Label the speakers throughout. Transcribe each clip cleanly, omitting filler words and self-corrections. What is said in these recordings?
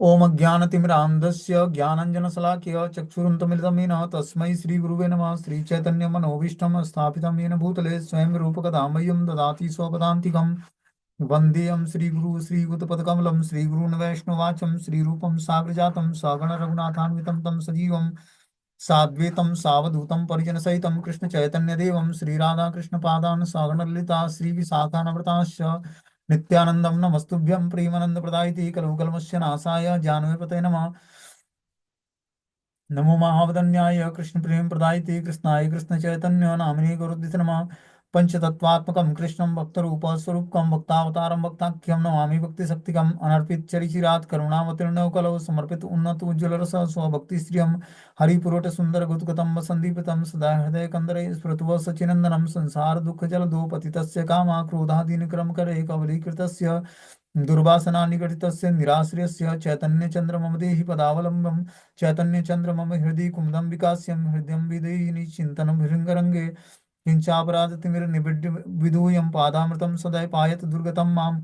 Speaker 1: ओम अज्ञानतिमिरान्धस्य ज्ञानाञ्जनशलाकया चक्षुरुन्मिलितं येन तस्मै श्रीगुरुवे नमः। श्रीचैतन्यमनोभीष्टं स्थापितं येन भूतले स्वयं रूपकदा मह्यं ददाति स्वपदान्तिकं। वन्देऽहं श्रीगुरु श्रीयुतपदकमलं श्रीगुरून् वैष्णवाचं श्रीरूपं साग्रजातं सगणरघुनाथान्वितं तं सजीवं साद्वैतं सावधूतं परिजनसहितं कृष्णचैतन्यदेवं श्रीराधाकृष्णपादान् सगणललिता श्रीविशाखान्विताश्च नित्यानंदम नमस्तुभ्यं प्रेमानंद प्रदायते कलौ कल्मस्य नाशाय जानवे नमः। नमो महावदन्याय कृष्ण प्रेम प्रदायते कृष्णाय कृष्ण चैतन्य नामिने गुरुदित नमः। पंचतत्वात्मकं कृष्णं भक्तरूप स्वरूपकं भक्तावतारं भक्ताख्यं नमामि भक्ति शक्तिकम् अनर्पित चरिचिरात् करुणावतीर्ण कलौ समर्पित उन्नत उज्ज्वल रस स्वभक्ति श्रियं हरिपुरोट सुंदर गुदगतम संदीपितं सदा हृदय कंदरे स्फुरतु सचिनंदनम संसार दुःख जलदो पतितस्य कामा क्रोधादीन करे कवलीकृतस्य दुर्वासना निगडितस्य निराश्रयस्य चैतन्यचन्द्र मम देहि पदावलम्बं चैतन्यचन्द्र मम हृदि कुमुदं विकास्यं हृदयं विदेहिनि चिन्तनं हृङ्गरङ्गे किञ्चापराधतिमिरनिबिड्य विधूयं पादामृतं सदा पायत दुर्गतं माम्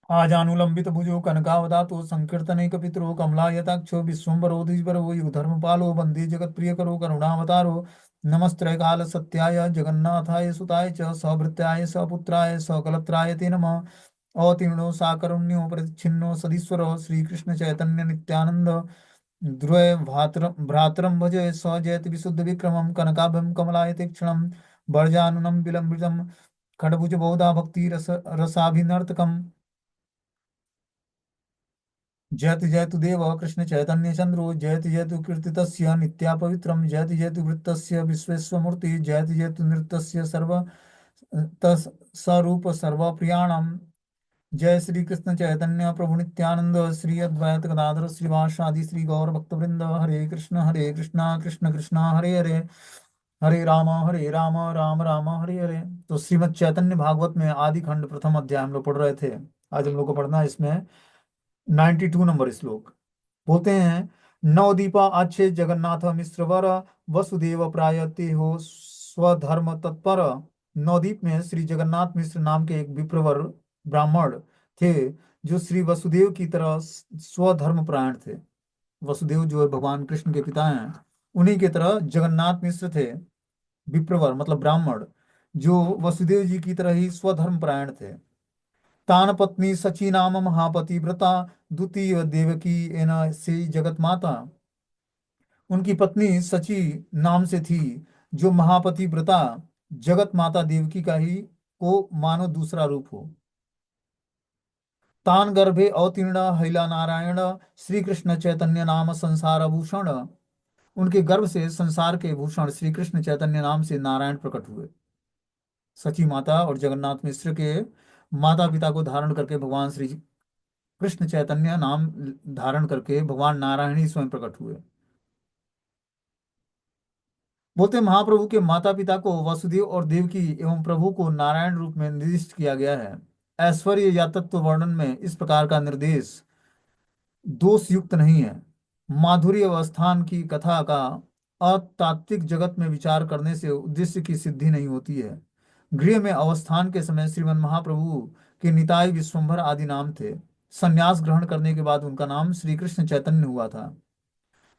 Speaker 1: आजानुलंबित भुजो कनकावदातो संकीर्तनैकपितरो कमलायताक्षो विश्वम्भरो द्विजवरो युगधर्मपालो वन्दे जगत्प्रियकरो करुणावतारो नमस्त्रैकाल सत्याय जगन्नाथाय सुताय च सभृत्याय सपुत्राय सकलत्राय ते नमः। अतीर्णो साकरुण्यो परिच्छिन्नो सदीश्वरो श्रीकृष्ण चैतन्य नित्यानंद द्वय भ्रातरं भजे स जयति विशुद्ध विक्रमं कनकाभं कमलायते क्षणं वर्जानुनं विलम्बितं खडभुज बहुधा भक्ति रसाभिनर्तकम्। जयतु जयतु देव कृष्ण चैतन्य चंद्रो जयतु जयतु कीर्तितस्य नित्या पवित्रम जयतु जयतु वृत्तस्य विश्वेश्वमूर्ति जयतु जयतु नृत्यस्य सर्व तस् स्वरूप सर्वप्रियाणाम। जय श्री कृष्ण चैतन्य प्रभु नित्यानंद श्री अद्वैत गदाधर श्रीवासादि श्री गौर भक्तवृंद हरे कृष्णा कृष्ण कृष्णा हरे हरे हरे राम राम राम हरे हरे। तो श्रीमद् चैतन्य भागवत में आदि खंड प्रथम अध्याय हम लोग पढ़ रहे थे। आज हम लोग को पढ़ना है इसमें 92 नंबर श्लोक। बोलते हैं, नवदीपा अच्छे जगन्नाथ मिश्र वर वसुदेव प्रायते हो स्वधर्म तत्पर। नवदीप में श्री जगन्नाथ मिश्र नाम के एक विप्रवर ब्राह्मण थे जो श्री वसुदेव की तरह स्वधर्म परायण थे। वसुदेव जो है भगवान कृष्ण के पिता हैं, उन्हीं की तरह जगन्नाथ मिश्र थे विप्रवर मतलब ब्राह्मण, जो वसुदेव जी की तरह ही स्वधर्म परायण थे। तान पत्नी सची नाम महापति व्रता द्वितीय देवकी एन से जगत माता। उनकी पत्नी सची नाम से थी, जो महापति व्रता जगत माता देवकी का ही को मानो दूसरा रूप हो। तान गर्भे अवतीर्ण हैला नारायण श्री कृष्ण चैतन्य नाम संसार भूषण। उनके गर्भ से संसार के भूषण श्री कृष्ण चैतन्य नाम से नारायण प्रकट हुए। सची माता और जगन्नाथ मिश्र के माता पिता को धारण करके भगवान श्री कृष्ण चैतन्य नाम धारण करके भगवान नारायण ही स्वयं प्रकट हुए। बोलते महाप्रभु के माता पिता को वसुदेव और देवकी एवं प्रभु को नारायण रूप में निर्दिष्ट किया गया है। ऐश्वर्य या तत्व वर्णन में इस प्रकार का निर्देश दोष युक्त नहीं है। माधुर्य अवस्थान की कथा का अतात्विक जगत में विचार करने से उद्देश्य की सिद्धि नहीं होती है। गृह में अवस्थान के समय श्रीमन महाप्रभु के निताई विश्वंभर आदि नाम थे। संन्यास ग्रहण करने के बाद उनका नाम श्री कृष्ण चैतन्य हुआ था।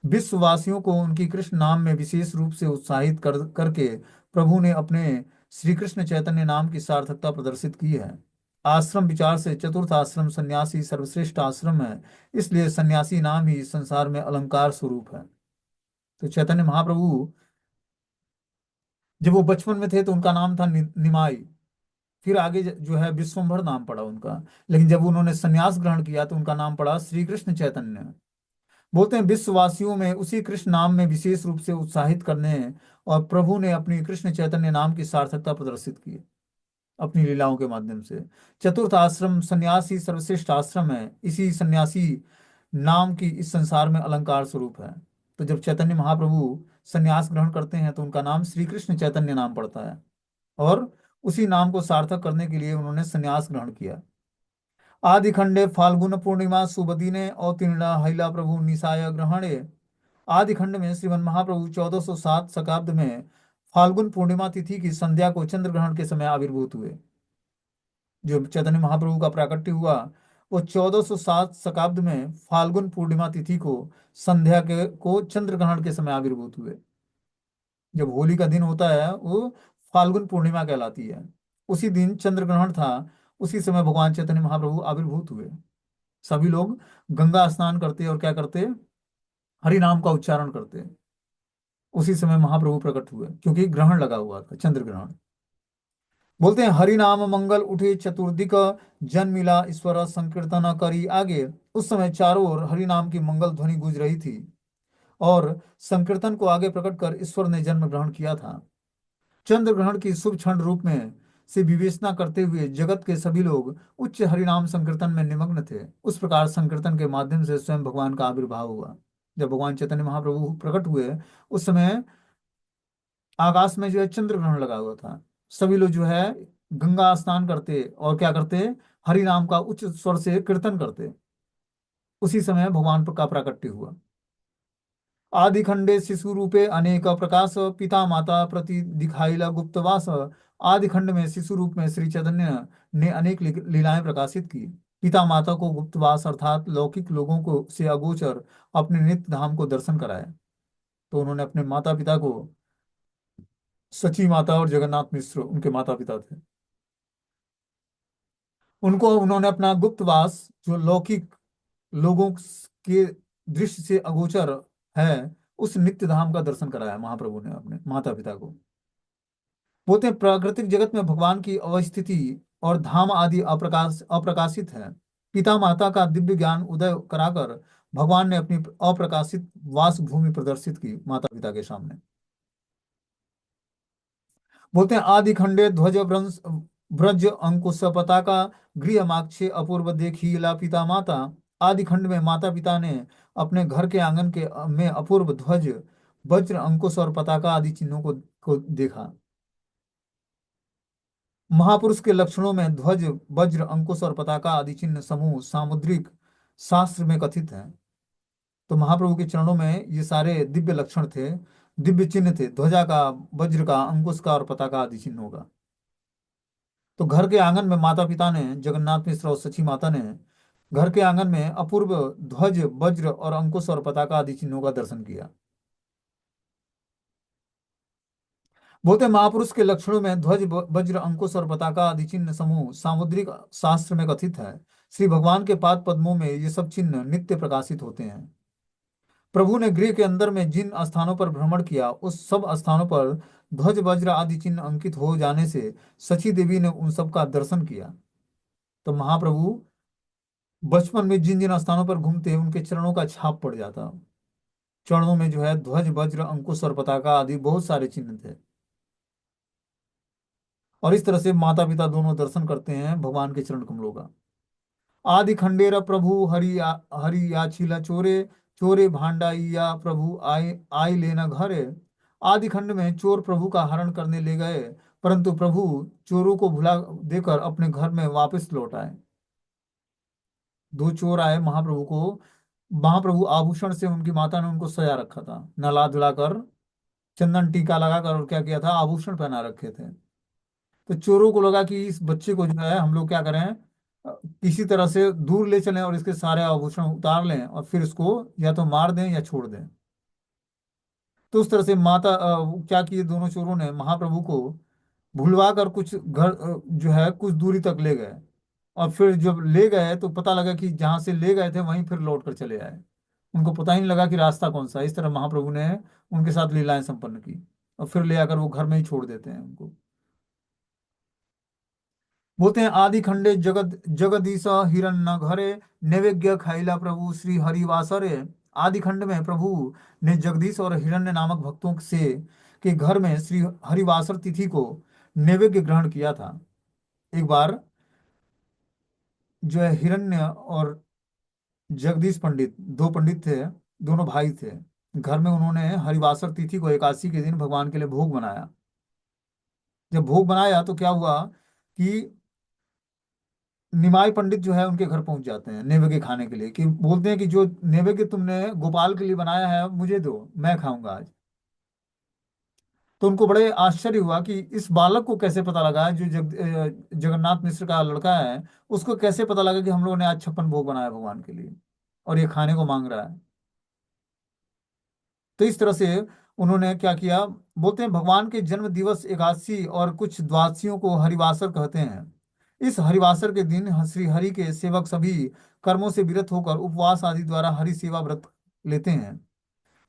Speaker 1: विश्ववासियों को उनकी कृष्ण नाम में विशेष रूप से उत्साहित करके प्रभु ने अपने श्री कृष्ण चैतन्य नाम की सार्थकता प्रदर्शित की है। आश्रम विचार से चतुर्थ आश्रम सन्यासी सर्वश्रेष्ठ आश्रम है, इसलिए सन्यासी नाम ही संसार में अलंकार स्वरूप है। तो चैतन्य महाप्रभु जब वो बचपन में थे तो उनका नाम था निमाई, फिर आगे जो है विश्वंभर नाम पड़ा उनका। लेकिन जब उन्होंने सन्यास ग्रहण किया तो उनका नाम पड़ा श्री कृष्ण चैतन्य। बोलते हैं विश्ववासियों में उसी कृष्ण नाम में विशेष रूप से उत्साहित करने और प्रभु ने अपनी कृष्ण चैतन्य नाम की सार्थकता प्रदर्शित की अपनी लीलाओं के माध्यम से। चतुर्थ आश्रम सन्यासी सर्वश्रेष्ठ आश्रम है, इसी सन्यासी नाम की इस संसार में अलंकार स्वरूप है। तो जब चैतन्य महाप्रभु सन्यास ग्रहण करते हैं तो उनका नाम श्री कृष्ण चैतन्य नाम पड़ता है और उसी नाम को सार्थक करने के लिए उन्होंने सन्यास ग्रहण किया। आदि खंडे फाल्गुन पूर्णिमा सुबदिने अवतीर्ण हैला प्रभु निशाय ग्रहणे। आदि खंड में श्रीमन महाप्रभु 1407 शकाब्द में फाल्गुन पूर्णिमा तिथि की संध्या को चंद्र ग्रहण के समय आविर्भूत हुए। जो चैतन्य महाप्रभु का प्राकट्य हुआ वो 1407 शकाब्द में फाल्गुन पूर्णिमा तिथि को संध्या के को चंद्र ग्रहण के समय आविर्भूत हुए। जब होली का दिन होता है वो फाल्गुन पूर्णिमा कहलाती है। उसी दिन चंद्र ग्रहण था। उसी समय भगवान चैतन्य महाप्रभु आविर्भूत हुए। सभी लोग गंगा स्नान करते और क्या करते, हरि नाम का उच्चारण करते। उसी समय महाप्रभु प्रकट हुए क्योंकि ग्रहण लगा हुआ था, चंद्र ग्रहण। बोलते हैं हरि नाम मंगल उठे चतुर्दिक, जन मिला ईश्वर संकीर्तन करी आगे। उस समय चारों ओर हरि नाम की मंगल ध्वनि गूंज रही थी और संकीर्तन को आगे प्रकट कर ईश्वर ने जन्म ग्रहण किया था। चंद्र ग्रहण की शुभ क्षण रूप में से विवेचना करते हुए जगत के सभी लोग उच्च हरिनाम संकीर्तन में निमग्न थे। उस प्रकार संकीर्तन के माध्यम से स्वयं भगवान का आविर्भाव हुआ। जब भगवान चैतन्य महाप्रभु प्रकट हुए उस समय आकाश में जो है चंद्र ग्रहण लगा हुआ था। सभी लोग जो है गंगा स्नान करते और क्या करते, हरि नाम का उच्च स्वर से कीर्तन करते। उसी समय भगवान का प्राकट्य हुआ। आदि खंडे शिशु रूपे अनेक प्रकाश, पिता माता प्रति दिखाइला गुप्तवास। आदि खंड में शिशु रूप में श्री चैतन्य ने अनेक लीलाएं प्रकाशित की। पिता माता को गुप्तवास अर्थात लौकिक लोगों को से अगोचर अपने नित्य धाम को दर्शन कराए। तो उन्होंने अपने माता पिता को, सची माता और जगन्नाथ मिश्र उनके माता पिता थे, उनको उन्होंने अपना गुप्तवास जो लौकिक लोगों के दृष्टि से अगोचर है उस नित्य धाम का दर्शन कराया महाप्रभु ने अपने माता पिता को। बोलते हैं प्राकृतिक जगत में भगवान की अवस्थिति और धाम आदि अप्रकाशित है। पिता माता का दिव्य ज्ञान उदय कराकर भगवान ने अपनी अप्रकाशित वास भूमि प्रदर्शित की माता पिता के सामने। बोलते हैं आदि खंडे ध्वज व्रंश व्रज अंकुश पताका, गृह माक्षे अपूर्व देखी ला पिता माता। आदि खंड में माता पिता ने अपने घर के आंगन के में अपूर्व ध्वज, वज्र अंकुश और पताका आदि चिन्हों को देखा। महापुरुष के लक्षणों में ध्वज, वज्र अंकुश और पताका आदि चिन्ह समूह सामुद्रिक शास्त्र में कथित हैं। तो महाप्रभु के चरणों में ये सारे दिव्य लक्षण थे, दिव्य चिन्ह थे, ध्वजा का, वज्र का, अंकुश का और पताका आदि चिन्हों का। तो घर के आंगन में माता पिता ने, जगन्नाथ मिश्र और सची माता ने घर के आंगन में अपूर्व ध्वज, वज्र और अंकुश और पताका आदि चिन्हों का दर्शन किया। बोलते महापुरुष के लक्षणों में ध्वज, वज्र, अंकुश और पताका आदि चिन्ह समूह सामुद्रिक शास्त्र में कथित है। श्री भगवान के पाद पद्मों में ये सब चिन्ह नित्य प्रकाशित होते हैं। प्रभु ने गृह के अंदर में जिन स्थानों पर भ्रमण किया उस सब स्थानों पर ध्वज, वज्र आदि चिन्ह अंकित हो जाने से सची देवी ने उन सब का दर्शन किया। तो महाप्रभु बचपन में जिन जिन स्थानों पर घूमते उनके चरणों का छाप पड़ जाता। चरणों में जो है ध्वज, वज्र, अंकुश और पताका आदि बहुत सारे चिन्ह थे। और इस तरह से माता पिता दोनों दर्शन करते हैं भगवान के चरण कमलों का। आदि खंडेर प्रभु हरि याचिला चोरे, चोरे भांडाइया प्रभु आय आय लेना घरे। आदि खंड में चोर प्रभु का हरण करने ले गए, परंतु प्रभु चोरों को भुला देकर अपने घर में वापस लौट आए। दो चोर आए महाप्रभु को, महाप्रभु आभूषण से उनकी माता ने उनको सजा रखा था, नला धुला कर, चंदन टीका लगाकर, और क्या किया था, आभूषण पहना रखे थे। तो चोरों को लगा कि इस बच्चे को जो है हम लोग क्या करें, किसी तरह से दूर ले चलें और इसके सारे आभूषण उतार लें और फिर इसको या तो मार दें या छोड़ दें। तो उस तरह से क्या किए दोनों चोरों ने महाप्रभु को भुलवा कर कुछ घर जो है कुछ दूरी तक ले गए। और फिर जब ले गए तो पता लगा कि जहां से ले गए थे वहीं फिर लौट कर चले आए। उनको पता ही नहीं लगा कि रास्ता कौन सा है। इस तरह महाप्रभु ने उनके साथ लीलाएं संपन्न की और फिर ले आकर वो घर में ही छोड़ देते हैं उनको। बोलते हैं आदि खंडे जगदीश हिरण्य घरे, नैवेद्य खाइला प्रभु श्री हरिवासरे। आदि खंड में प्रभु ने जगदीश और हिरण्य नामक भक्तों से के घर में श्री हरिवासर तिथि को नैवेद्य ग्रहण किया था। एक बार जो है हिरण्य और जगदीश पंडित, दो पंडित थे, दोनों भाई थे। घर में उन्होंने हरिवासर तिथि को एकादशी के दिन भगवान के लिए भोग बनाया। जब भोग बनाया तो क्या हुआ कि निमाई पंडित जो है उनके घर पहुंच जाते हैं नैवेद्य खाने के लिए, कि बोलते हैं कि जो नैवेद्य तुमने गोपाल के लिए बनाया है मुझे दो, मैं खाऊंगा आज। तो उनको बड़े आश्चर्य हुआ कि इस बालक को कैसे पता लगा, जो जगन्नाथ मिश्र का लड़का है, उसको कैसे पता लगा कि हम लोगों ने आज 56 भोग बनाया भगवान के लिए और ये खाने को मांग रहा है। तो इस तरह से उन्होंने क्या किया, बोलते हैं भगवान के जन्म दिवस एकादशी और कुछ द्वादशियों को हरिवासर कहते हैं। इस हरिवासर के दिन श्री हरि के सेवक सभी कर्मों से विरत होकर उपवास आदि द्वारा हरि सेवा व्रत लेते हैं।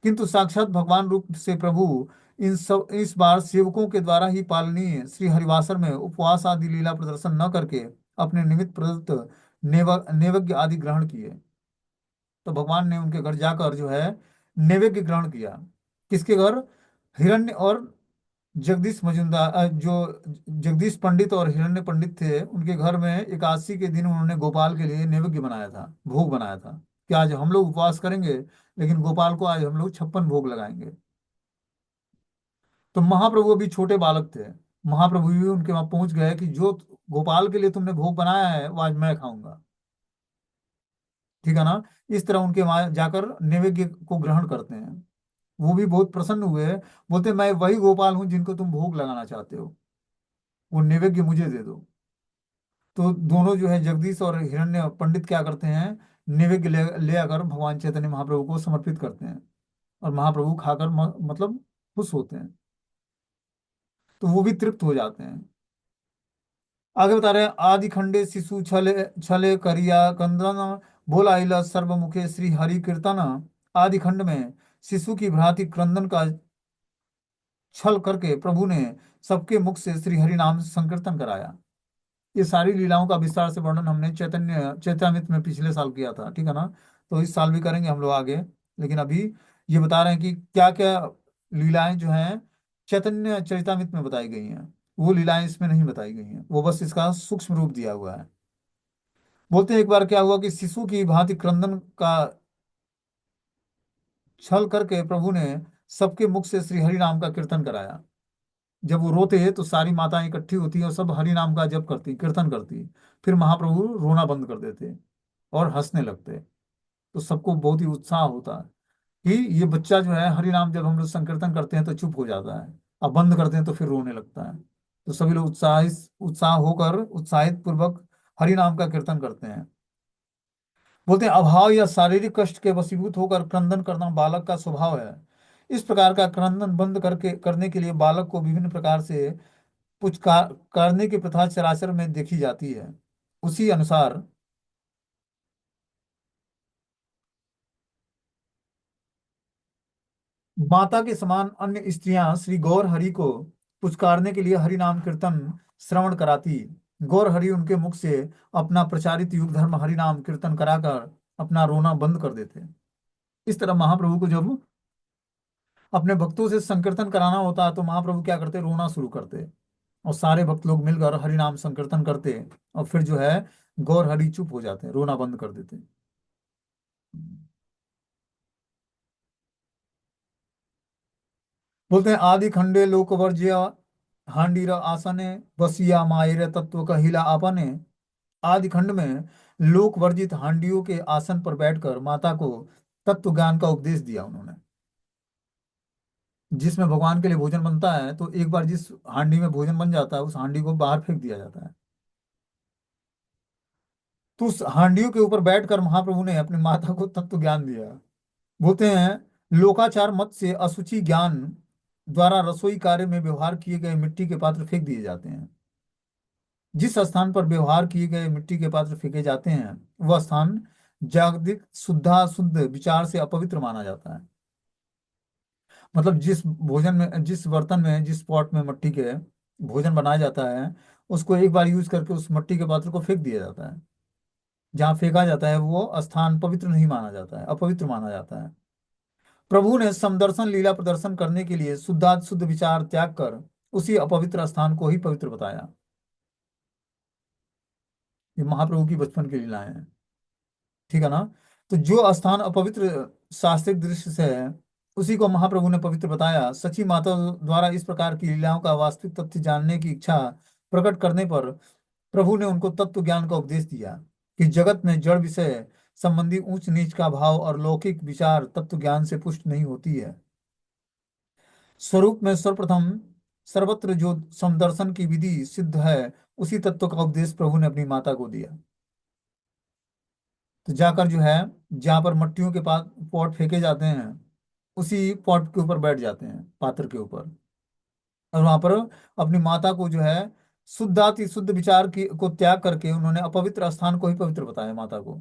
Speaker 1: किंतु साक्षात भगवान रूप से प्रभु इस बार सेवकों के द्वारा ही पालनीय श्री हरिवासर में उपवास आदि लीला प्रदर्शन न करके अपने निमित्त प्रदत्त नैवेद्य आदि ग्रहण किए। तो भगवान ने उनके घर जाकर जो है नैवेद्य ग्रहण किया। किसके घर? हिरण्य और जगदीश मजुमदार, जो जगदीश पंडित और हिरण्य पंडित थे, उनके घर में एकादशी के दिन उन्होंने गोपाल के लिए नैवेद्य बनाया था, भोग बनाया था कि आज हम लोग उपवास करेंगे, लेकिन गोपाल को आज हम लोग 56 भोग लगाएंगे। तो महाप्रभु अभी छोटे बालक थे, महाप्रभु भी उनके वहां पहुंच गए कि जो गोपाल के लिए तुमने भोग बनाया है वो आज मैं खाऊंगा। ठीक है ना? इस तरह उनके वहां जाकर नैवेद्य को ग्रहण करते हैं। वो भी बहुत प्रसन्न हुए, बोलते मैं वही गोपाल हूं जिनको तुम भोग लगाना चाहते हो, वो नैवेद्य मुझे दे दो। तो दोनों जो है जगदीश और हिरण्य पंडित क्या करते हैं, नैवेद्य ले आकर भगवान चैतन्य महाप्रभु को समर्पित करते हैं और महाप्रभु खाकर मतलब खुश होते हैं, तो वो भी तृप्त हो जाते हैं। आगे बता रहे हैं, आदि खंडे शिशु छले छले करिया कंदन बोला इला सर्वमुखे श्री हरि कीर्तन। आदि खंड में शिशु की भ्रांति क्रंदन का छल करके प्रभु ने सबके मुख से श्री हरि नाम संकीर्तन कराया। ये सारी लीलाओं का विस्तार से वर्णन हमने चैतन्य चैतामृत में पिछले साल किया था। ठीक है ना? तो इस साल भी करेंगे हम लोग आगे, लेकिन अभी ये बता रहे हैं कि क्या क्या लीलाएं जो हैं चैतन्य चरितामृत में बताई गई हैं, वो लीलाएं इसमें नहीं बताई गई हैं, वो बस इसका सूक्ष्म रूप दिया हुआ है। बोलते हैं एक बार क्या हुआ कि शिशु की भांति क्रंदन का छल करके प्रभु ने सबके मुख से श्री हरि नाम का कीर्तन कराया। जब वो रोते हैं तो सारी माताएं इकट्ठी होती हैं और सब हरि नाम का जप करती, कीर्तन करती। फिर महाप्रभु रोना बंद कर देते और हंसने लगते। तो सबको बहुत ही उत्साह होता है कि ये बच्चा जो है हरि नाम जब हम लोग संकीर्तन करते हैं तो चुप हो जाता है, अब बंद करते हैं तो फिर रोने लगता है। तो सभी लोग उत्साह होकर उत्साहित पूर्वक हरि नाम का कीर्तन करते हैं। बोलते हैं अभाव या शारीरिक कष्ट के वशीभूत होकर क्रंदन करना बालक का स्वभाव है। इस प्रकार का क्रंदन बंद करके करने के लिए बालक को विभिन्न प्रकार से कुछ करने की प्रथा चराचर में देखी जाती है। उसी अनुसार माता के समान अन्य स्त्रियां श्री गौर हरि को पुचकारने के लिए हरि नाम कीर्तन श्रवण कराती। गौर हरि उनके मुख से अपना प्रचारित युग धर्म हरि नाम कीर्तन कराकर अपना रोना बंद कर देते। इस तरह महाप्रभु को जब अपने भक्तों से संकीर्तन कराना होता तो महाप्रभु क्या करते, रोना शुरू करते और सारे भक्त लोग मिलकर हरि नाम संकीर्तन करते और फिर जो है गौर हरि चुप हो जाते, रोना बंद कर देते। बोलते हैं आदि खंडे लोकवर्ज्य हांडीर आसने बसिया मायर तत्व कहिला आपने। आदि खंड में लोक वर्जित हांडियों के आसन पर बैठकर माता को तत्व ज्ञान का उपदेश दिया उन्होंने। जिसमें भगवान के लिए भोजन बनता है तो एक बार जिस हांडी में भोजन बन जाता है उस हांडी को बाहर फेंक दिया जाता है। तो उस हांडियों के ऊपर बैठकर महाप्रभु ने अपनी माता को तत्व ज्ञान दिया। बोलते हैं लोकाचार मत से अशुचि ज्ञान द्वारा रसोई कार्य में व्यवहार किए गए मिट्टी के पात्र फेंक दिए जाते हैं। जिस स्थान पर व्यवहार किए गए मिट्टी के पात्र फेंके जाते हैं वह स्थान जागतिक शुद्धा शुद्ध विचार से अपवित्र माना जाता है। मतलब जिस भोजन में, जिस बर्तन में, जिस पॉट में मट्टी के भोजन बनाया जाता है, उसको एक बार यूज करके उस मट्टी के पात्र को फेंक दिया जाता है। जहाँ फेंका जाता है वो स्थान पवित्र नहीं माना जाता है, अपवित्र माना जाता है। प्रभु ने समदर्शन लीला प्रदर्शन करने के लिए शुद्धात शुद्ध विचार त्याग कर उसी अपवित्र स्थान को ही पवित्र बताया। ये महाप्रभु की बचपन की लीलाएं हैं। ठीक है ना? तो जो स्थान अपवित्र शास्त्रिक दृष्टि से है उसी को महाप्रभु ने पवित्र बताया। सची माता द्वारा इस प्रकार की लीलाओं का वास्तविक तथ्य जानने की इच्छा प्रकट करने पर प्रभु ने उनको तत्व ज्ञान का उपदेश दिया कि जगत में जड़ विषय संबंधी ऊंच नीच का भाव और लौकिक विचार तत्व ज्ञान से पुष्ट नहीं होती है। स्वरूप में सर्वप्रथम सर्वत्र जो समदर्शन की विधि सिद्ध है, उसी तत्व का उपदेश प्रभु ने अपनी माता को दिया। तो जाकर जो है, जहाँ पर मट्टियों के पास पॉट फेंके जाते हैं, उसी पॉट के ऊपर बैठ जाते हैं, पात्र के ऊपर। और वहां पर अपनी माता को जो है, शुद्धाति शुद्ध विचार की को त्याग करके उन्होंने अपवित्र स्थान को ही पवित्र बताया माता को,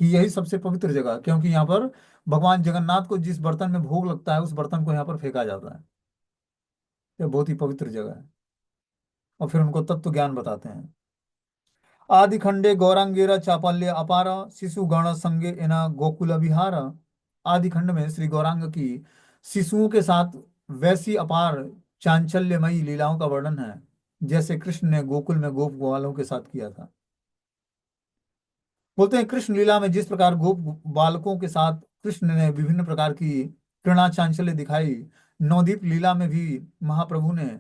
Speaker 1: कि यही सबसे पवित्र जगह है, क्योंकि यहाँ पर भगवान जगन्नाथ को जिस बर्तन में भोग लगता है, उस बर्तन को यहाँ पर फेंका जाता है। ये बहुत ही पवित्र जगह है। और फिर उनको तत्व ज्ञान बताते हैं। आदि खंडे गौरांगेरा चापल्य अपार, शिशु गण संगे एना गोकुल विहार। आदि खंड में श्री गौरांग की शिशुओं के साथ वैसी अपार चांचल्यमयी लीलाओं का वर्णन है, जैसे कृष्ण ने गोकुल में गोप ग्वालों के साथ किया था। बोलते हैं कृष्ण लीला में जिस प्रकार गोप बालकों के साथ कृष्ण ने विभिन्न प्रकार की कृणा चांचल्य दिखाई, नवदीप लीला में भी महाप्रभु ने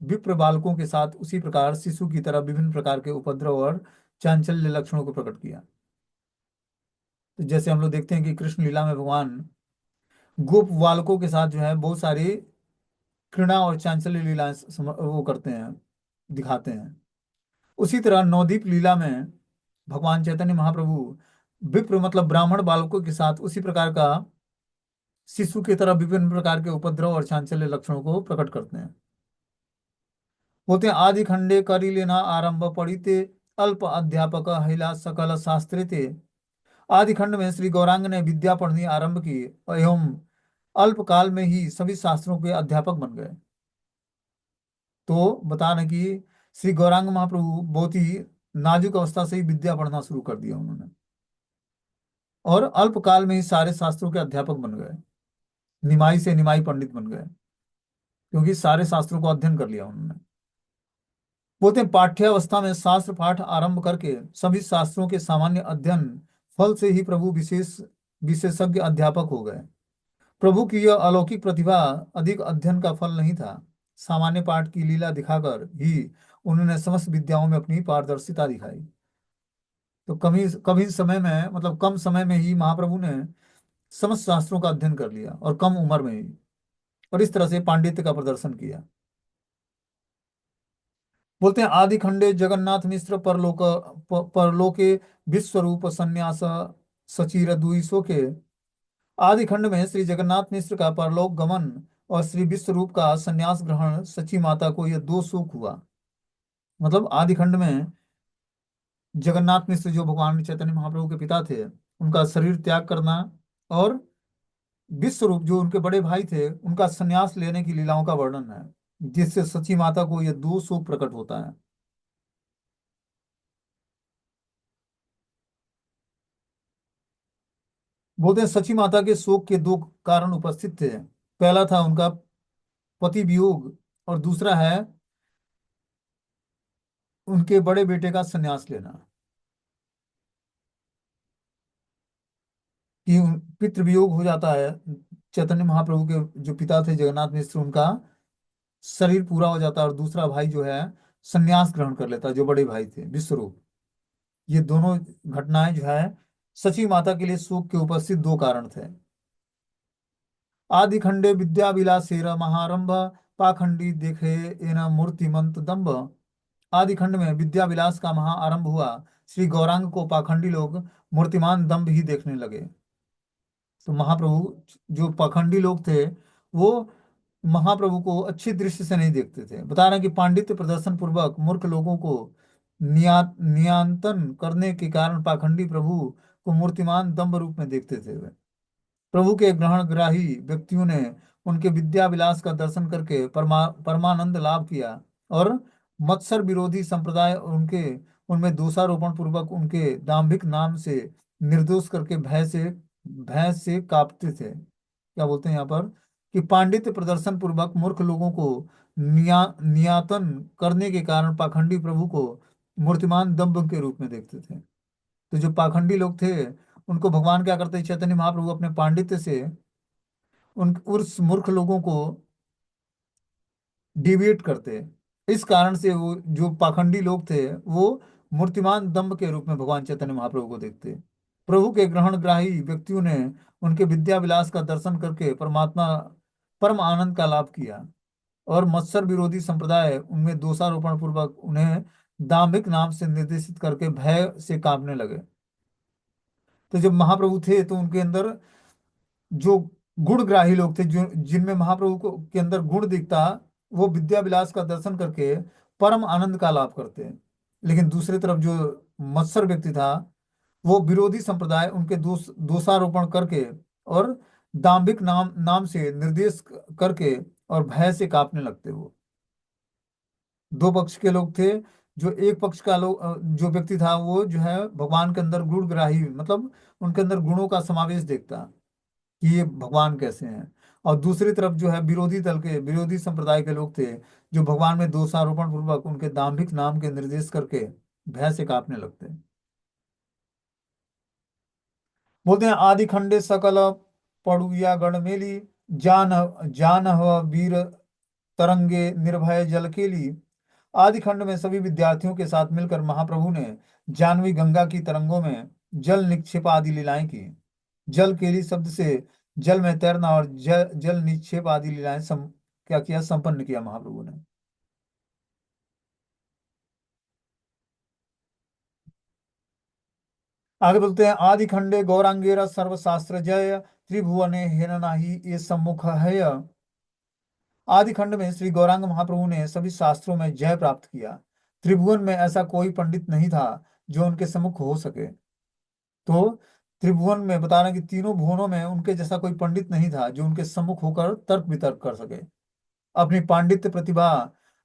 Speaker 1: विप्र बालकों के साथ उसी प्रकार शिशु की तरह विभिन्न प्रकार के उपद्रव और चांचल्य लक्षणों को प्रकट किया। तो जैसे हम लोग देखते हैं कि कृष्ण लीला में भगवान गोप बालकों के साथ जो है बहुत सारी घृणा और चांचल्य लीलाएं वो करते हैं, दिखाते हैं। उसी तरह नवदीप लीला में भगवान चैतन्य महाप्रभु विप्र मतलब ब्राह्मण बालकों के साथ उसी प्रकार का शिशु की तरह विभिन्न प्रकार के उपद्रव और चांचल्य लक्षणों को प्रकट करते हैं। बोलते हैं आदि खंडे करी लेना आरंभ पढ़िते, अल्प अध्यापक हिला सकल शास्त्रे थे। आदि खंड में श्री गौरांग ने विद्या पढ़नी आरंभ की, एवं अल्प काल में ही सभी शास्त्रों के अध्यापक बन गए। तो बता रहे कि श्री गौरांग महाप्रभु बहुत ही नाजुक अवस्था से ही विद्या पढ़ना शुरू कर दिया उन्होंने, और अल्प काल में ही सारे शास्त्रों के अध्यापक बन गए, निमाई से निमाई पंडित बन गए, क्योंकि सारे शास्त्रों को अध्ययन कर लिया उन्होंने। बोलते हैं पाठ्यावस्था में शास्त्र पाठ आरंभ करके सभी शास्त्रों के सामान्य अध्ययन फल से ही प्रभु विशेषज्ञ अध्यापक हो गए। प्रभु की यह अलौकिक प्रतिभा अधिक अध्ययन का फल नहीं था, सामान्य पाठ की लीला दिखाकर ही उन्होंने समस्त विद्याओं में अपनी पारदर्शिता दिखाई। तो कभी कभी समय में मतलब कम समय में ही महाप्रभु ने समस्त शास्त्रों का अध्ययन कर लिया, और कम उम्र में ही, और इस तरह से पांडित्य का प्रदर्शन किया। बोलते हैं आदि खंडे जगन्नाथ मिश्र परलोके विश्वरूप संन्यास सचिर दुईसो के। आदि खंड में श्री जगन्नाथ मिश्र का परलोक गमन और श्री विश्वरूप का संन्यास ग्रहण सची माता को यह दो सुख हुआ। मतलब आदि खंड में जगन्नाथ मिश्र जो भगवान चैतन्य महाप्रभु के पिता थे, उनका शरीर त्याग करना, और विश्वरूप जो उनके बड़े भाई थे, उनका संन्यास लेने की लीलाओं का वर्णन है, जिससे सची माता को यह दो सुख प्रकट होता है। बोलते हैं सची माता के शोक के दो कारण उपस्थित थे। पहला था उनका पति वियोग, और दूसरा है उनके बड़े बेटे का संन्यास लेना। कि पितृ वियोग हो जाता है, चैतन्य महाप्रभु के जो पिता थे जगन्नाथ मिश्र, उनका शरीर पूरा हो जाता है, और दूसरा भाई जो है संन्यास ग्रहण कर लेता है, जो बड़े भाई थे विश्वरूप। ये दोनों घटनाएं जो है सची माता के लिए शोक के उपस्थित दो कारण थे। आदि खंडे विद्या विलासेर महारंभ, पाखंडी देखे एन मूर्तिमंत दम्भ। आदि खंड में विद्या विलास का महाआरंभ हुआ, श्री गौरांग को पाखंडी लोग मूर्तिमान दम्भ ही देखने लगे। तो महाप्रभु, जो पाखंडी लोग थे, वो महाप्रभु को अच्छी दृष्टि से नहीं देखते थे। बता रहे हैं कि पांडित्य प्रदर्शन पूर्वक मूर्ख लोगों को नियंत्रण करने के कारण पाखंडी प्रभु को मूर्तिमान दम्भ रूप में देखते थे वे। प्रभु के ग्रहणग्राही व्यक्तियों ने उनके विद्या विलास का दर्शन करके परमानंद लाभ किया, और मत्सर विरोधी संप्रदाय उनके उनमें दोषारोपण पूर्वक उनके दाम्भिक नाम से निर्दोष करके भय से कांपते थे। क्या बोलते हैं यहाँ पर, कि पांडित्य प्रदर्शन पूर्वक मूर्ख लोगों को नियंत्रण करने के कारण पाखंडी प्रभु को मूर्तिमान दम्भ के रूप में देखते थे। तो जो पाखंडी लोग थे, उनको भगवान क्या करते, चैतन्य महाप्रभु अपने पांडित्य से उन उस मूर्ख लोगों को डिविएट करते। इस कारण से वो जो पाखंडी लोग थे, वो मूर्तिमान दम्भ के रूप में भगवान चैतन्य महाप्रभु को देखते। प्रभु के ग्रहणग्राही व्यक्तियों ने उनके विद्या विलास का दर्शन करके परमात्मा परम आनंद का लाभ किया। और मत्सर विरोधी संप्रदाय उनमें दोषारोपण पूर्वक उन्हें दाम्भिक नाम से निर्देशित करके भय से कांपने लगे। तो जब महाप्रभु थे तो उनके अंदर जो गुणग्राही लोग थे, जो जिनमें महाप्रभु को के अंदर गुण दिखता, वो विद्या विलास का दर्शन करके परम आनंद का लाभ करते हैं। लेकिन दूसरी तरफ जो मत्सर व्यक्ति था, वो विरोधी संप्रदाय उनके दोषारोपण करके और दाम्भिक नाम नाम से निर्देश करके और भय से कांपने लगते वो। दो पक्ष के लोग थे। जो एक पक्ष का लोग जो व्यक्ति था वो जो है भगवान के अंदर गुणग्राही, मतलब उनके अंदर गुणों का समावेश देखता कि ये भगवान कैसे हैं। और दूसरी तरफ जो है विरोधी दल के, विरोधी संप्रदाय के लोग थे, जो भगवान में दोषारोपण पूर्वक उनके दाम्भिक नाम के निर्देश करके भय से कांपने लगते हैं। बोलते हैं आदि खंडे सकल पड़ुया गण मेली, जान जान वीर तरंगे निर्भय जल केली। आदि खंड में सभी विद्यार्थियों के साथ मिलकर महाप्रभु ने जानवी गंगा की तरंगों में जल निक्षेप आदि लीलाएं की। जल केली शब्द से जल में तैरना और जल निक्षेप आदि लीलाएं क्या किया, संपन्न किया महाप्रभु ने। आगे बोलते हैं आदि खंडे गौरांगेरा सर्वशास्त्र जय, त्रिभुवने हेरनाही ये सम्मुख है। आदि खंड में श्री गौरांग महाप्रभु ने सभी शास्त्रों में जय प्राप्त किया। त्रिभुवन में ऐसा कोई पंडित नहीं था जो उनके सम्मुख हो सके। तो त्रिभुवन में बता रहे हैं कि तीनों भुवनों में उनके जैसा कोई पंडित नहीं था जो उनके सम्मुख होकर तर्क वितर्क कर सके। अपनी पांडित्य प्रतिभा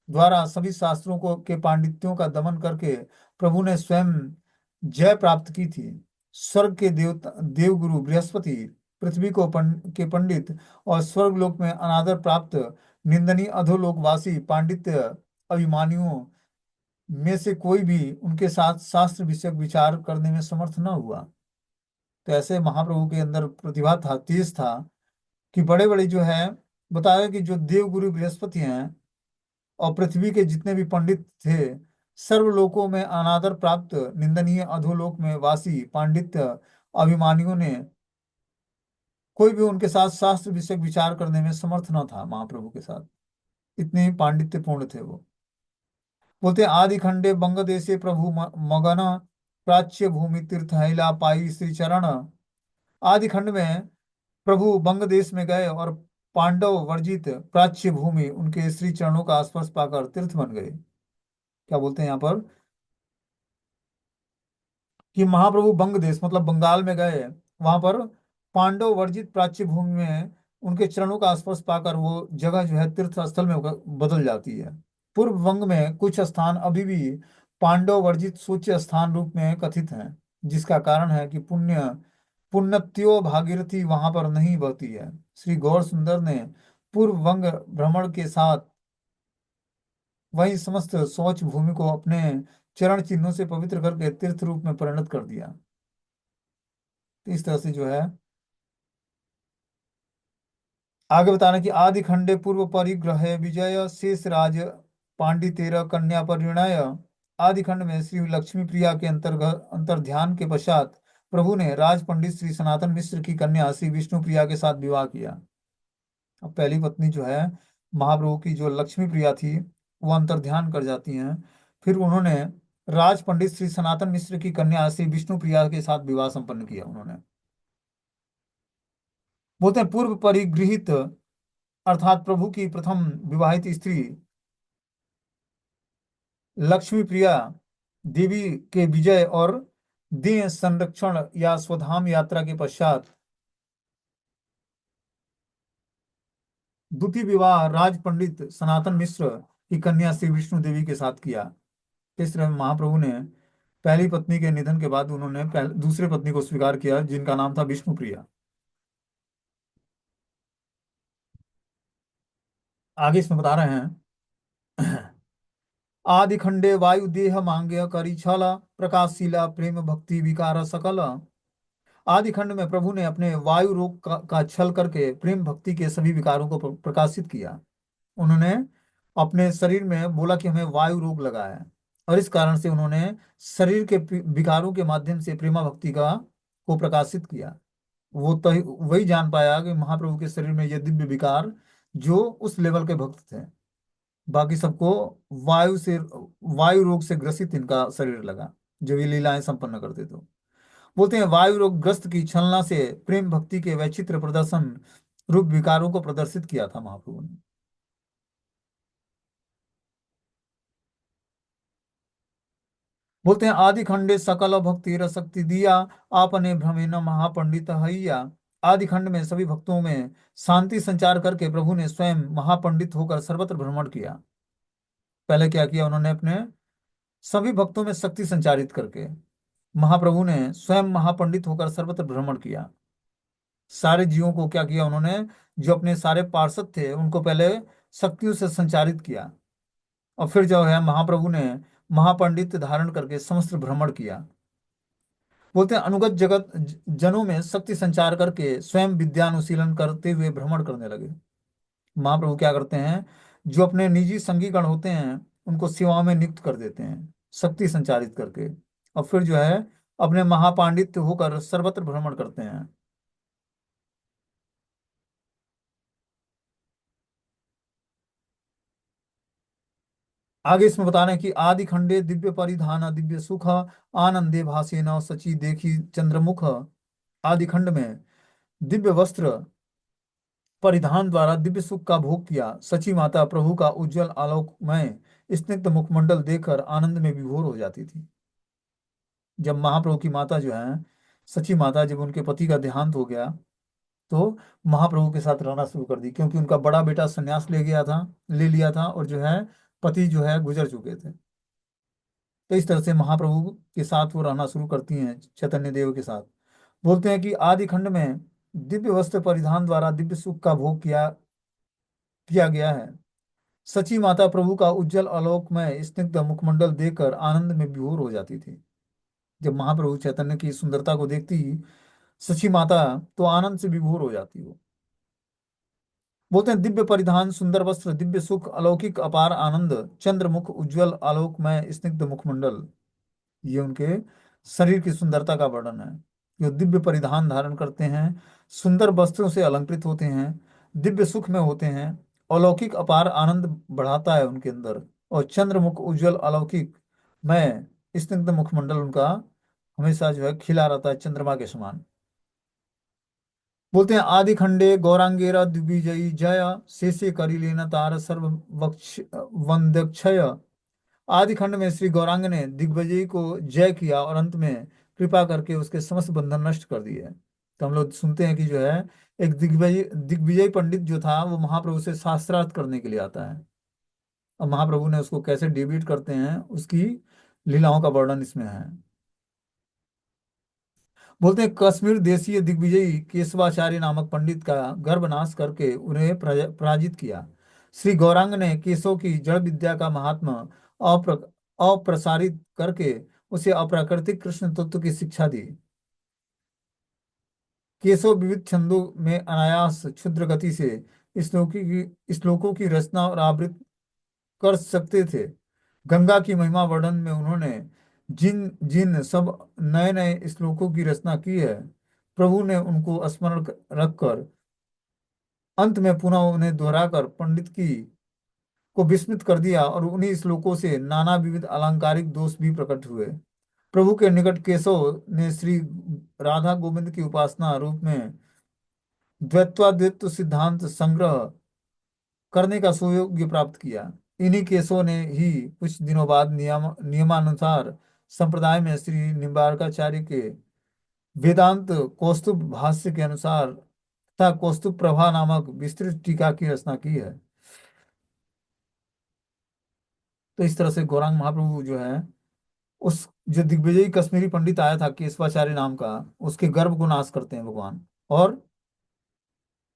Speaker 1: द्वारा सभी शास्त्रों को के पांडित्यों का दमन करके प्रभु ने स्वयं जय प्राप्त की थी। स्वर्ग के देवता देवगुरु बृहस्पति, पृथ्वी को के पंडित और स्वर्गलोक में अनादर प्राप्त निंदनीय अधोलोकवासी पांडित्य अभिमानियों में से कोई भी उनके साथ शास्त्र विषयक विचार करने में समर्थ न हुआ। तो ऐसे महाप्रभु के अंदर प्रतिभा था, तेज था, कि बड़े बड़े जो है बताया कि जो देवगुरु बृहस्पति हैं और पृथ्वी के जितने भी पंडित थे, सर्वलोकों में अनादर प्राप्त निंदनीय अधोलोक में वासी पांडित्य अभिमानियों ने कोई भी उनके साथ शास्त्र विषयक विचार करने में समर्थ न था महाप्रभु के साथ। इतने पांडित्यपूर्ण थे वो। बोलते हैं, आदि खंडे बंग देशे प्रभु मगन, प्राच्य भूमि तीर्थ हैला पाई श्री चरण। आदि खंड में प्रभु बंग देश में गए और पांडव वर्जित प्राच्य भूमि उनके श्री चरणों का स्पर्श पाकर तीर्थ बन गए। क्या बोलते हैं यहाँ पर कि महाप्रभु बंग देश मतलब बंगाल में गए, वहां पर पांडव वर्जित प्राच्य भूमि में उनके चरणों का स्पर्श पाकर वो जगह जो है तीर्थ स्थल में बदल जाती है। पूर्व वंग में कुछ स्थान अभी भी पांडव वर्जित सूच्य स्थान रूप में कथित हैं, जिसका कारण है कि पुण्यत्यो भागीरथी वहां पर नहीं बहती है। श्री गौर सुंदर ने पूर्व वंग भ्रमण के साथ वही समस्त शौच भूमि को अपने चरण चिन्हों से पवित्र करके तीर्थ रूप में परिणत कर दिया। तो इस तरह से जो है आगे बताना कि आदि खंडे पूर्व परिग्रह विजय शेष राज पांडितेर कन्या परिणय। आदि खंड में श्री लक्ष्मी प्रिया के अंतर्गत अंतर्ध्यान के पश्चात प्रभु ने राज पंडित श्री सनातन मिश्र की कन्या श्री विष्णु प्रिया के साथ विवाह किया। अब पहली पत्नी जो है महाप्रभु की जो लक्ष्मी प्रिया थी वो अंतर्ध्यान कर जाती हैं। फिर उन्होंने राज पंडित श्री सनातन मिश्र की कन्या श्री विष्णु प्रिया के साथ विवाह संपन्न किया उन्होंने। बोलते हैं पूर्व परिगृहित अर्थात प्रभु की प्रथम विवाहित स्त्री लक्ष्मी प्रिया देवी के विजय और देह संरक्षण या स्वधाम यात्रा के पश्चात द्वितीय विवाह राज पंडित सनातन मिश्र की कन्या श्री विष्णु देवी के साथ किया। इस तरह महाप्रभु ने पहली पत्नी के निधन के बाद उन्होंने दूसरी पत्नी को स्वीकार किया जिनका नाम था विष्णु प्रिया। आगे इसमें बता रहे हैं आदि खंडे वायु देह मांग्य करी छल, प्रकाशशीला प्रेम भक्ति विकार सकल। आदि खंड में प्रभु ने अपने वायु रोग का छल करके प्रेम भक्ति के सभी विकारों को प्रकाशित किया। उन्होंने अपने शरीर में बोला कि हमें वायु रोग लगा है, और इस कारण से उन्होंने शरीर के विकारों के माध्यम से प्रेमा भक्ति का को प्रकाशित किया। वो तो वही जान पाया कि महाप्रभु के शरीर में ये दिव्य विकार जो उस लेवल के भक्त थे। बाकी सबको वायु से वायु रोग से ग्रसित इनका शरीर लगा जब ये लीलाएं संपन्न करते तो। बोलते हैं वायु रोग ग्रस्त की छलना से प्रेम भक्ति के वैचित्र प्रदर्शन रूप विकारों को प्रदर्शित किया था महाप्रभु ने। बोलते हैं आदि खंडे सकल भक्ति रसक्ति दिया, आपने भ्रमे न महापंडित हैया। आदि खंड में सभी भक्तों में शांति संचार करके प्रभु ने स्वयं महापंडित होकर सर्वत्र भ्रमण किया। पहले क्या किया उन्होंने, अपने सभी भक्तों में शक्ति संचारित करके महाप्रभु ने स्वयं महापंडित होकर सर्वत्र भ्रमण किया। सारे जीवों को क्या किया उन्होंने, जो अपने सारे पार्षद थे उनको पहले शक्तियों से संचारित किया, और फिर जो है महाप्रभु ने महापंडित धारण करके समस्त भ्रमण किया। बोलते हैं अनुगत जगत जनों में शक्ति संचार करके स्वयं विद्यानुशीलन करते हुए भ्रमण करने लगे। महाप्रभु क्या करते हैं, जो अपने निजी संगीगण होते हैं उनको सेवा में नियुक्त कर देते हैं शक्ति संचारित करके, और फिर जो है अपने महापांडित्य होकर सर्वत्र भ्रमण करते हैं। आगे इसमें बता रहे हैं कि आदि खंडे दिव्य परिधान दिव्य सुख, आनंदे भासे न सची देखी चंद्रमुख। आदि खंड में दिव्य वस्त्र परिधान द्वारा दिव्य सुख का भोग किया सची माता प्रभु का उज्जवल आलोकमय स्निग्ध मुखमंडल देखकर आनंद में विभोर हो जाती थी। जब महाप्रभु की माता जो है सची माता, जब उनके पति का देहांत हो गया तो महाप्रभु के साथ रहना शुरू कर दी, क्योंकि उनका बड़ा बेटा संन्यास ले लिया था, और जो है पति जो है गुजर चुके थे। तो इस तरह से महाप्रभु के साथ वो रहना शुरू करती हैं चैतन्य देव के साथ। बोलते हैं कि आदि खंड में दिव्य वस्त्र परिधान द्वारा दिव्य सुख का भोग किया गया है। सची माता प्रभु का उज्जवल आलोकमय स्निग्ध मुखमंडल देखकर आनंद में विभोर हो जाती थी। जब महाप्रभु चैतन्य की सुंदरता को देखती सची माता तो आनंद से विभोर हो जाती हो। बोलते हैं दिव्य परिधान सुंदर वस्त्र दिव्य सुख अलौकिक अपार आनंद चंद्रमुख उज्जवल आलोकमय स्निग्ध मुखमंडल, ये उनके शरीर की सुंदरता का वर्णन है। जो दिव्य परिधान धारण करते हैं, सुंदर वस्त्रों से अलंकृत होते हैं, दिव्य सुख में होते हैं, अलौकिक अपार आनंद बढ़ाता है उनके अंदर, और चंद्रमुख उज्जवल अलौकिक में स्निग्ध मुखमंडल उनका हमेशा जो है खिला रहता है चंद्रमा के समान। बोलते हैं आदि खंडे गौरांगेरा दिग्विजयी जय, शेषे करी लेना तार सर्व वक्ष वंदक्षय। आदि खंड में श्री गौरांग ने दिग्विजयी को जय किया और अंत में कृपा करके उसके समस्त बंधन नष्ट कर दिए। तो हम लोग सुनते हैं कि जो है एक दिग्विजय पंडित जो था वो महाप्रभु से शास्त्रार्थ करने के लिए आता है, और महाप्रभु ने उसको कैसे डिबीट करते हैं उसकी लीलाओं का वर्णन इसमें है। बोलते हैं कश्मीर देशीय दिग्विजयी केशवाचार्य नामक पंडित का गर्भनाश करके उन्हें पराजित किया। श्री गौरांग ने केशव की जड़ विद्या का महात्मा अप्र, अप्रसारित करके उसे अप्राकृतिक कृष्ण तत्व की शिक्षा दी। केशव विविध छंदों में अनायास क्षुद्र गति से श्लोकों की रचना और आवृत्ति कर सकते थे। गंगा की महिमा वर्णन में उन्होंने जिन जिन सब नए नए श्लोकों की रचना की है, प्रभु ने उनको स्मरण रखकर अंत में पुनः उन्हें दोहराकर पंडित की को विस्मित कर दिया, और उन्हीं श्लोकों से नाना विविध अलंकारिक दोष भी प्रकट हुए। प्रभु के निकट केशव ने श्री राधा गोविंद की उपासना रूप में द्वैत्वाद्वैत सिद्धांत संग्रह करने का सुयोग्य प्राप्त किया। इन्हीं केसों ने ही कुछ दिनों बाद नियमानुसार संप्रदाय में श्री निम्बारकाचार्य के वेदांत कौस्तुभ भाष्य के अनुसार तथा कौस्तुभ प्रभा नामक विस्तृत टीका की रचना की है। तो इस तरह से गौरांग महाप्रभु जो है उस जो दिग्विजयी कश्मीरी पंडित आया था केशवाचार्य नाम का, उसके गर्भ को नाश करते हैं भगवान, और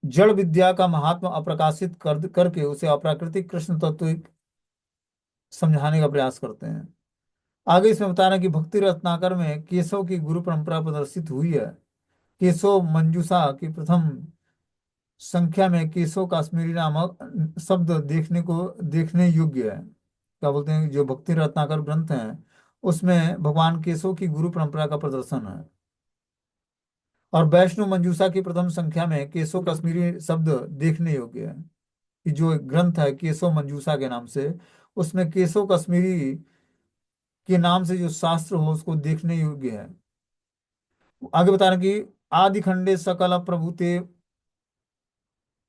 Speaker 1: जड़ विद्या का महात्मा अप्रकाशित करके उसे अप्राकृतिक कृष्ण तत्व समझाने का प्रयास करते हैं। आगे इसमें बता रहे हैं कि भक्ति रत्नाकर में केशव की गुरु परंपरा प्रदर्शित हुई है। केशव मंजूषा की प्रथम संख्या में केशव काश्मीरी नामक शब्द देखने योग्य है। क्या बोलते हैं, जो भक्ति रत्नाकर ग्रंथ हैं उसमें भगवान केशव की गुरु परंपरा का प्रदर्शन है। और वैष्णव मंजूषा की प्रथम संख्या में केशव कश्मीरी शब्द देखने योग्य है। कि जो एक ग्रंथ है केशव मंजूषा के नाम से, उसमें केशव कश्मीरी के नाम से जो शास्त्र हो उसको देखने योग्य है। आगे बता रहे हैं कि आदि खंडे सकल प्रभुते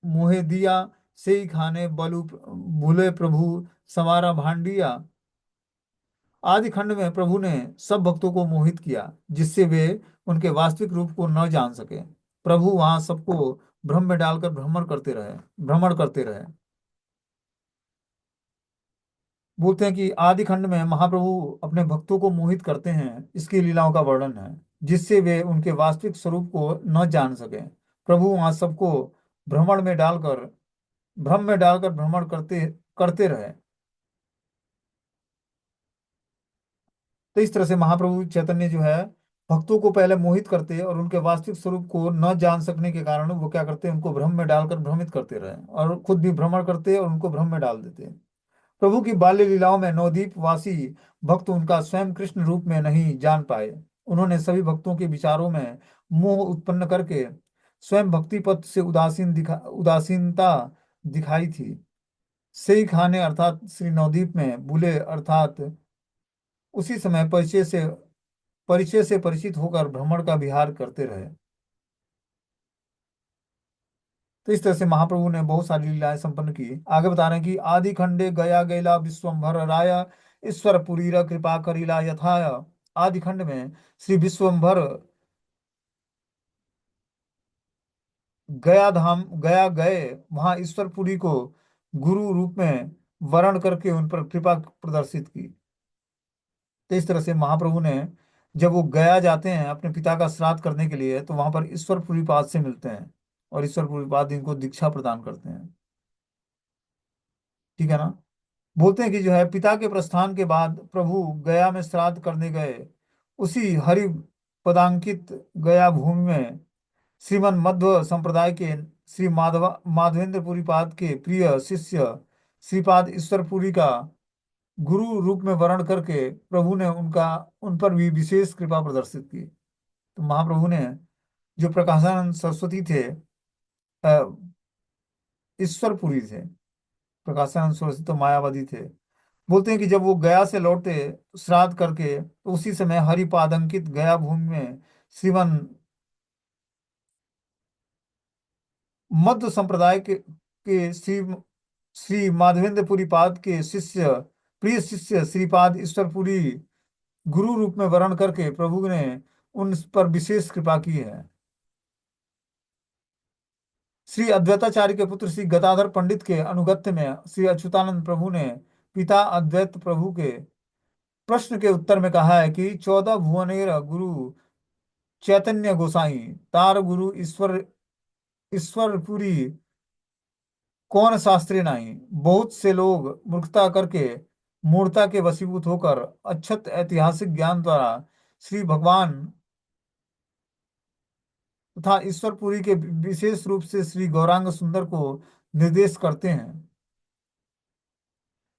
Speaker 1: मोहे दिया, से ही खाने बलु भूले प्रभु संवारा भांडिया। आदि खंड में प्रभु ने सब भक्तों को मोहित किया, जिससे वे उनके वास्तविक रूप को न जान सके। प्रभु वहां सबको भ्रम में डालकर भ्रमण करते रहे। बोलते हैं कि आदि खंड में महाप्रभु अपने भक्तों को मोहित करते हैं, इसकी लीलाओं का वर्णन है, जिससे वे उनके वास्तविक स्वरूप को न जान सके। प्रभु वहां सबको भ्रमण में डालकर भ्रम में डालकर भ्रमण करते करते रहे। तो इस तरह से महाप्रभु चैतन्य जो है भक्तों को पहले मोहित करते और उनके वास्तविक स्वरूप को न जान सकने के कारण वो क्या करते हैं, उनको भ्रम में डालकर भ्रमित करते रहे और खुद भी भ्रमण करते और उनको भ्रम में डाल देते। प्रभु की बाल्य लीलाओं में नवद्वीप वासी भक्त उनका स्वयं कृष्ण रूप में नहीं जान पाए। उन्होंने सभी भक्तों के विचारों में मोह उत्पन्न करके स्वयं भक्ति पथ से उदासीनता दिखाई थी। सही खाने अर्थात श्री नवद्वीप में बुले अर्थात उसी समय परिचय से परिचित होकर भ्रमण का विहार करते रहे। तो इस तरह से महाप्रभु ने बहुत सारी लीलाएं संपन्न की। आगे बता रहे हैं कि आदि खंडे गया गैला विश्वम्भर राय, ईश्वर पुरीर कृपा करिला यथाय। आदि खंड में श्री विश्वम्भर गया गए, वहां ईश्वरपुरी को गुरु रूप में वर्ण करके उन पर कृपा प्रदर्शित की। तो इस तरह से महाप्रभु ने जब वो गया जाते हैं अपने पिता का श्राद्ध करने के लिए, तो वहां पर ईश्वरपुरी पाद से मिलते हैं और ईश्वरपुरी पाद इनको दीक्षा प्रदान करते हैं। ठीक है ना। बोलते हैं कि जो है पिता के प्रस्थान के बाद प्रभु गया में श्राद्ध करने गए। उसी हरि पदांकित गया भूमि में श्रीमन मध्व संप्रदाय के श्री माधवेंद्रपुरी पाद के प्रिय शिष्य श्रीपाद ईश्वरपुरी का गुरु रूप में वर्ण करके प्रभु ने उन पर भी विशेष कृपा प्रदर्शित की। तो महाप्रभु ने जो प्रकाशानंद सरस्वती थे, अ, ईश्वरपुरी थे। प्रकाशानंद सरस्वती तो मायावादी थे। बोलते हैं कि जब वो गया से लौटे श्राद्ध करके, तो उसी समय हरिपाद अंकित गया भूमि में श्रीमन मध्व संप्रदाय के श्री माधवेंद्रपुरी पाद के प्रिय शिष्य श्रीपाद ईश्वरपुरी गुरु रूप में वर्ण करके प्रभु ने उन पर विशेष कृपा की है। श्री अद्वैताचार्य के पुत्र श्री गदाधर पंडित के अनुगत्य में श्री अच्युतानंद प्रभु ने पिता अद्वैत प्रभु के प्रश्न के उत्तर में कहा है कि 14 भुवनेर गुरु चैतन्य गोसाई तार गुरु ईश्वरपुरी कौन शास्त्री नहीं। बहुत से लोग मूर्खता करके मूर्ता के वशीभूत होकर अक्षत ऐतिहासिक ज्ञान द्वारा श्री भगवान तथा ईश्वरपुरी के विशेष रूप से श्री गौरांग सुंदर को निर्देश करते हैं।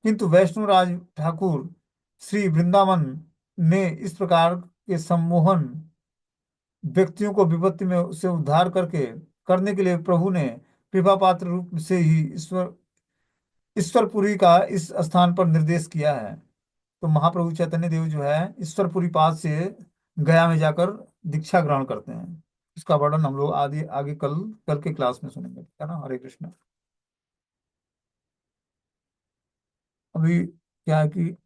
Speaker 1: किंतु वैष्णोराज ठाकुर श्री वृंदावन ने इस प्रकार के सम्मोहन व्यक्तियों को विपत्ति में से उद्धार करने के लिए प्रभु ने कृपा पात्र रूप से ही ईश्वरपुरी का इस स्थान पर निर्देश किया है। तो महाप्रभु चैतन्य देव जो है ईश्वरपुरी पाद से गया में जाकर दीक्षा ग्रहण करते हैं। इसका वर्णन हम लोग आगे आगे कल कल के क्लास में सुनेंगे, ठीक है ना। हरे कृष्ण। अभी क्या है कि